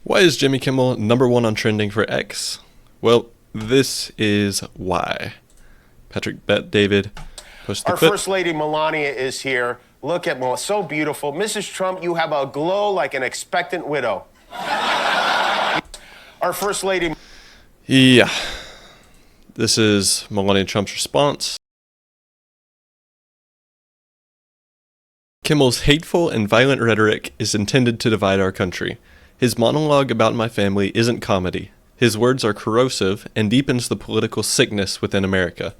Why is Jimmy Kimmel #1 on trending for X? Well, this is why. Patrick Bet David posted the Our clip. First Lady Melania is here. Look at Melania, so beautiful. Mrs. Trump, you have a glow like an expectant widow. Our First Lady. Yeah. This is Melania Trump's response. Kimmel's hateful and violent rhetoric is intended to divide our country. His monologue about my family isn't comedy. His words are corrosive and deepens the political sickness within America.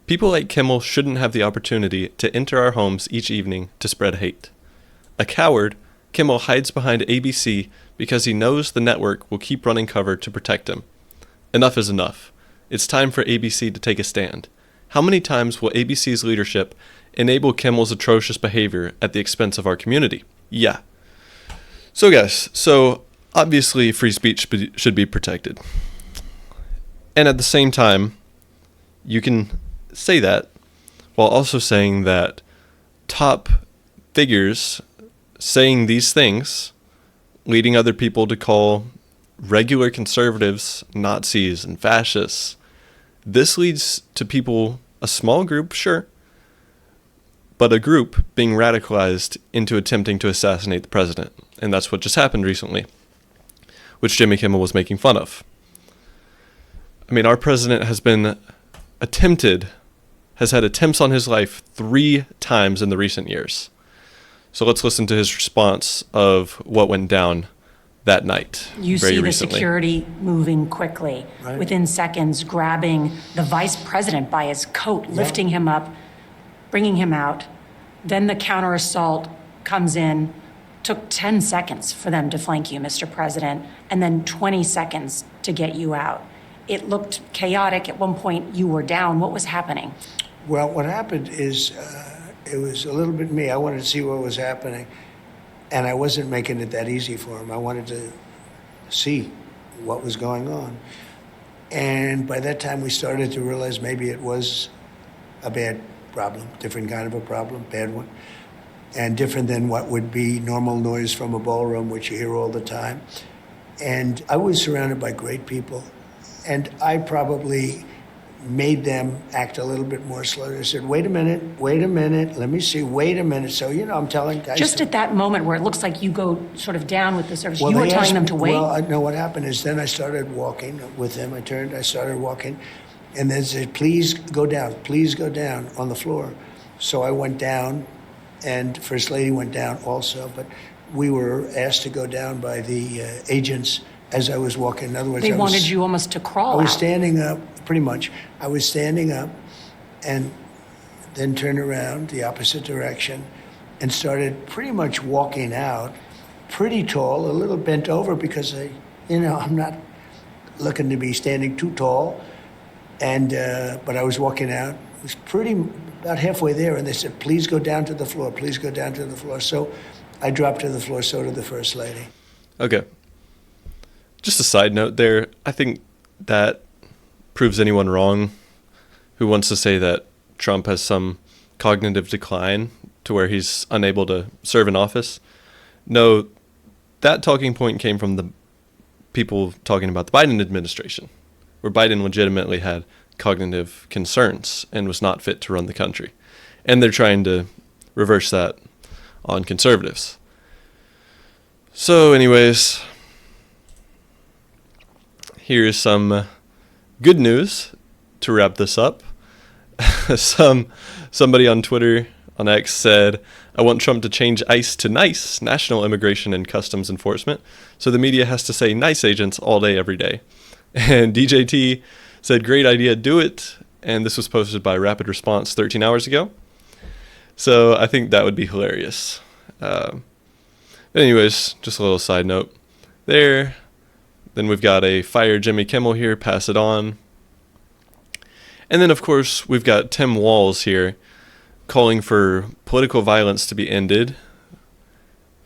People like Kimmel shouldn't have the opportunity to enter our homes each evening to spread hate. A coward, Kimmel hides behind ABC because he knows the network will keep running cover to protect him. Enough is enough. It's time for ABC to take a stand. How many times will ABC's leadership enable Kimmel's atrocious behavior at the expense of our community? Yeah. So guys, obviously free speech should be protected. And at the same time, you can say that while also saying that top figures saying these things, leading other people to call regular conservatives Nazis and fascists, this leads to people, a small group, sure, but a group being radicalized into attempting to assassinate the president. And that's what just happened recently, which Jimmy Kimmel was making fun of. I mean, our president has had attempts on his life 3 times in the recent years. So let's listen to his response of what went down that night. You very see recently. The security moving quickly, right, within seconds, grabbing the vice president by his coat, lifting him up, bringing him out. Then the counter assault comes in. Took 10 seconds for them to flank you, Mr. President, and then 20 seconds to get you out. It looked chaotic. At one point, you were down. What was happening? Well, what happened is it was a little bit me. I wanted to see what was happening, and I wasn't making it that easy for him. I wanted to see what was going on. And by that time, we started to realize maybe it was a bad problem, different kind of a problem, bad one, and different than what would be normal noise from a ballroom, which you hear all the time. And I was surrounded by great people, and I probably made them act a little bit more slow. I said, wait a minute, let me see, wait a minute. So, I'm telling guys. Just at that moment where it looks like you go sort of down with the service, you were telling them to wait? Well, no, what happened is then I started walking with them. I started walking, and then said, please go down on the floor. So I went down, and First Lady went down also, but we were asked to go down by the agents as I was walking. In other words, They wanted you almost to crawl I was out. standing up, pretty much. I was standing up and then turned around the opposite direction and started pretty much walking out, pretty tall, a little bent over because I'm not looking to be standing too tall. And but I was walking out. It was about halfway there, and they said, please go down to the floor, please go down to the floor. So I dropped to the floor, so did the First Lady. Okay. Just a side note there. I think that proves anyone wrong who wants to say that Trump has some cognitive decline to where he's unable to serve in office. No, that talking point came from the people talking about the Biden administration, where Biden legitimately had cognitive concerns and was not fit to run the country. And they're trying to reverse that on conservatives. So anyways, here's some good news to wrap this up. Somebody on Twitter, on X, said, I want Trump to change ICE to NICE, National Immigration and Customs Enforcement, so the media has to say NICE agents all day, every day. And DJT said, great idea, do it. And this was posted by Rapid Response 13 hours ago. So I think that would be hilarious. Anyways, just a little side note there. Then we've got a fire Jimmy Kimmel here, pass it on. And then, of course, we've got Tim Walz here calling for political violence to be ended.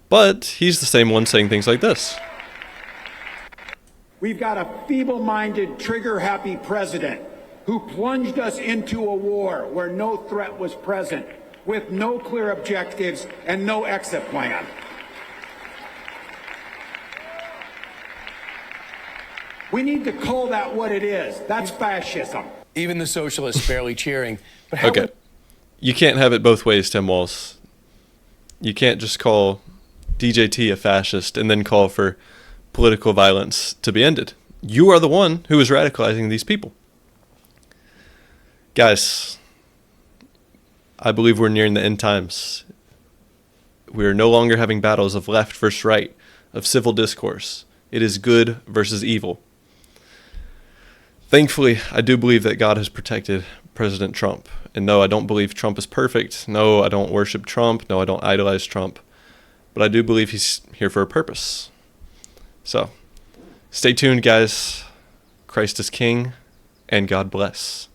But he's the same one saying things like this. We've got a feeble-minded, trigger-happy president who plunged us into a war where no threat was present, with no clear objectives and no exit plan. We need to call that what it is. That's fascism. Even the socialists barely cheering. But how Okay. You can't have it both ways, Tim Walz. You can't just call DJT a fascist and then call for political violence to be ended. You are the one who is radicalizing these people. Guys, I believe we're nearing the end times. We are no longer having battles of left versus right, of civil discourse. It is good versus evil. Thankfully, I do believe that God has protected President Trump. And no, I don't believe Trump is perfect. No, I don't worship Trump. No, I don't idolize Trump. But I do believe he's here for a purpose. So, stay tuned, guys. Christ is King, and God bless.